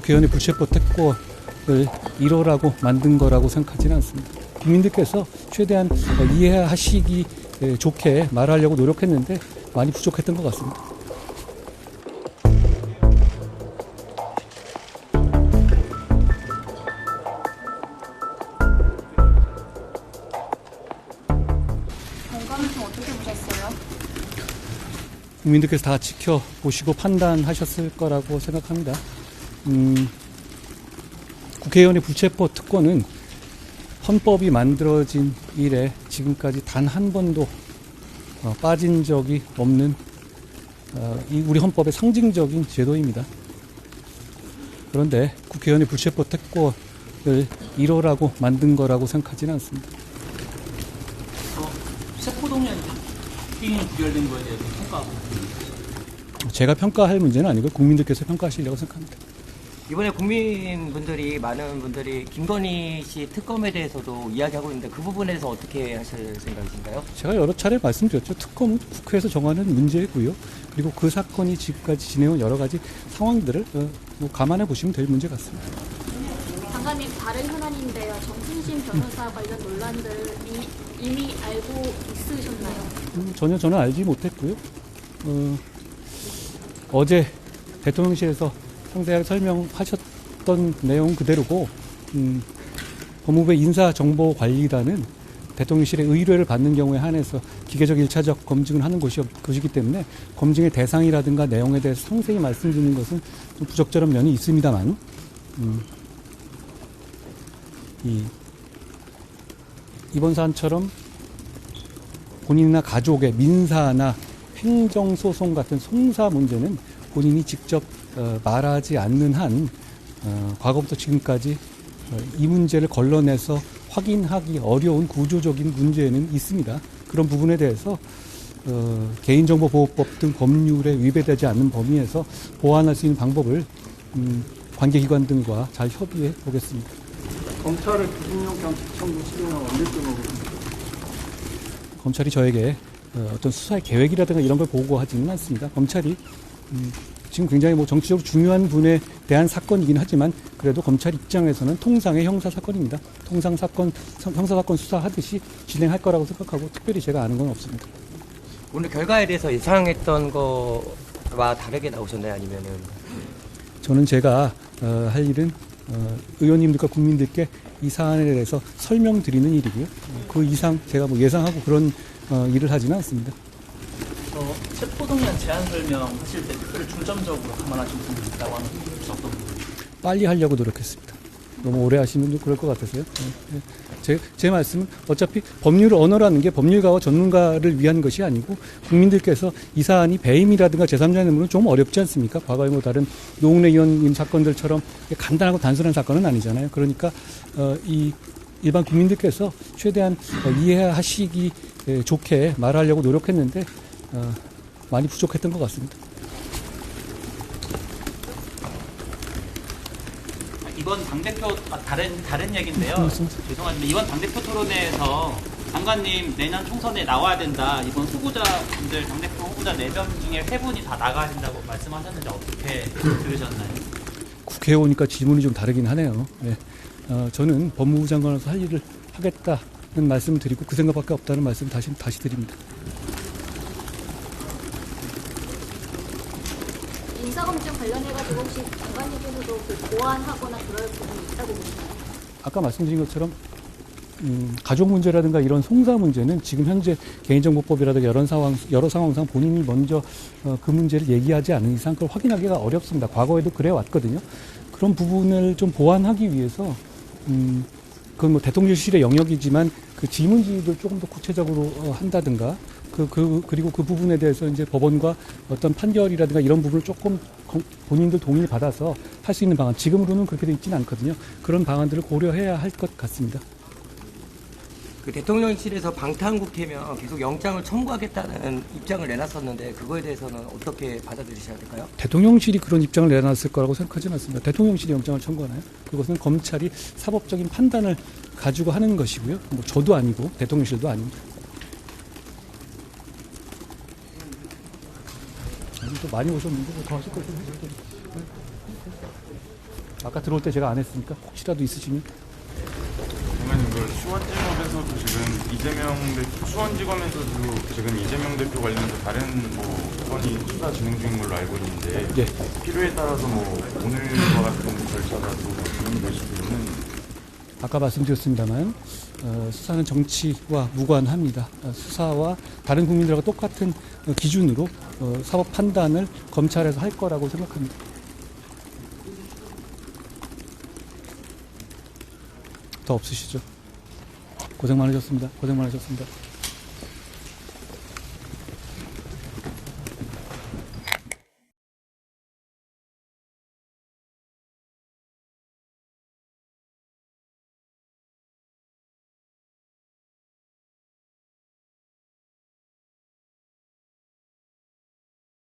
국회의원의 불체포 특권을 이뤄라고 만든 거라고 생각하지는 않습니다. 국민들께서 최대한 이해하시기 좋게 말하려고 노력했는데 많이 부족했던 것 같습니다. 공감은 어떻게 보셨어요? 국민들께서 다 지켜보시고 판단하셨을 거라고 생각합니다. 국회의원의 불체포 특권은 헌법이 만들어진 이래 지금까지 단 한 번도 빠진 적이 없는 우리 헌법의 상징적인 제도입니다. 그런데 국회의원의 불체포 특권을 이뤄라고 만든 거라고 생각하지는 않습니다. 세포동의안 바뀐 부결된 거에 대해서 평가하고 제가 평가할 문제는 아니고 국민들께서 평가하시려고 생각합니다. 이번에 국민분들이 많은 분들이 김건희 씨 특검에 대해서도 이야기하고 있는데 그 부분에서 어떻게 하실 생각이신가요? 제가 여러 차례 말씀드렸죠. 특검은 국회에서 정하는 문제고요. 그리고 그 사건이 지금까지 지내온 여러 가지 상황들을 감안해 보시면 될 문제 같습니다. 장관님, 다른 현안인데요. 정순신 변호사 관련 논란들 이미 알고 있으셨나요? 전혀 저는 알지 못했고요. 어제 대통령실에서 상세하게 설명하셨던 내용 그대로고 법무부의 인사정보관리단은 대통령실의 의뢰를 받는 경우에 한해서 기계적 1차적 검증을 하는 것이기 때문에 검증의 대상이라든가 내용에 대해서 상세히 말씀드리는 것은 좀 부적절한 면이 있습니다만 이번 사안처럼 본인이나 가족의 민사나 행정소송 같은 송사 문제는 본인이 직접 말하지 않는 한 과거부터 지금까지 이 문제를 걸러내서 확인하기 어려운 구조적인 문제는 있습니다. 그런 부분에 대해서 개인정보보호법 등 법률에 위배되지 않는 범위에서 보완할 수 있는 방법을 관계기관 등과 잘 협의해 보겠습니다. 검찰의 구속영 경찰 청구 수령은 언제쯤 오겠습니까? 검찰이 저에게 어떤 수사의 계획이라든가 이런 걸 보고하지는 않습니다. 검찰이 지금 굉장히 정치적으로 중요한 분에 대한 사건이긴 하지만 그래도 검찰 입장에서는 통상의 형사사건입니다. 통상 사건, 형사사건 수사하듯이 진행할 거라고 생각하고 특별히 제가 아는 건 없습니다. 오늘 결과에 대해서 예상했던 거와 다르게 나오셨나요? 아니면은? 저는 제가 할 일은 의원님들과 국민들께 이 사안에 대해서 설명드리는 일이고요. 그 이상 제가 예상하고 그런 일을 하지는 않습니다. 세포동의안 제안 설명하실 때 특별히 중점적으로 감안하신 부분이 있다고 하는 어떤 부분이? 빨리 하려고 노력했습니다. 너무 오래 하시면 좀 그럴 것 같아서요. 제 말씀은 어차피 법률 언어라는 게 법률가와 전문가를 위한 것이 아니고 국민들께서 이 사안이 배임이라든가 제3자의 뇌물은 좀 어렵지 않습니까? 과거에 다른 노웅래 의원님 사건들처럼 간단하고 단순한 사건은 아니잖아요. 그러니까 이 일반 국민들께서 최대한 이해하시기 좋게 말하려고 노력했는데 많이 부족했던 것 같습니다. 이번 당대표 다른 얘기인데요. 죄송한데 이번 당대표 토론회에서 장관님 내년 총선에 나와야 된다. 이번 후보자분들 당대표 후보자 4명 중에 3분이 다 나가야 된다고 말씀하셨는데 어떻게 들으셨나요? 국회에 오니까 질문이 좀 다르긴 하네요. 네. 저는 법무부 장관으로서 할 일을 하겠다는 말씀을 드리고 그 생각밖에 없다는 말씀을 다시 드립니다. 인사검증 관련해가지고 혹시 장관님께서도 보완하거나 그럴 부분이 있다고 보시나요? 아까 말씀드린 것처럼 가족 문제라든가 이런 송사 문제는 지금 현재 개인정보법이라든가 여러 상황상 본인이 먼저 그 문제를 얘기하지 않은 이상 그걸 확인하기가 어렵습니다. 과거에도 그래 왔거든요. 그런 부분을 좀 보완하기 위해서 그건 대통령실의 영역이지만 그 질문지를 조금 더 구체적으로 한다든가 그리고 그 부분에 대해서 이제 법원과 어떤 판결이라든가 이런 부분을 조금 본인들 동의를 받아서 할 수 있는 방안, 지금으로는 그렇게 되어 있지는 않거든요. 그런 방안들을 고려해야 할 것 같습니다. 그 대통령실에서 방탄국회면 계속 영장을 청구하겠다는 입장을 내놨었는데 그거에 대해서는 어떻게 받아들이셔야 될까요? 대통령실이 그런 입장을 내놨을 거라고 생각하지는 않습니다. 대통령실이 영장을 청구하나요? 그것은 검찰이 사법적인 판단을 가지고 하는 것이고요. 저도 아니고 대통령실도 아닙니다. 또 많이 오셨는데 더 하실 거죠? 아까 들어올 때 제가 안 했으니까 혹시라도 있으시면. 장관님, 그 수원지검에서도 지금 수원지검에서도 지금 이재명 대표 관련해서 다른 건이 수사 진행 중인 걸로 알고 있는데 예. 필요에 따라서 오늘과 같은 절차가 또 진행될 수도 있는. 아까 말씀드렸습니다만 수사는 정치와 무관합니다. 수사와 다른 국민들과 똑같은 기준으로 사법 판단을 검찰에서 할 거라고 생각합니다. 더 없으시죠? 고생 많으셨습니다. 고생 많으셨습니다.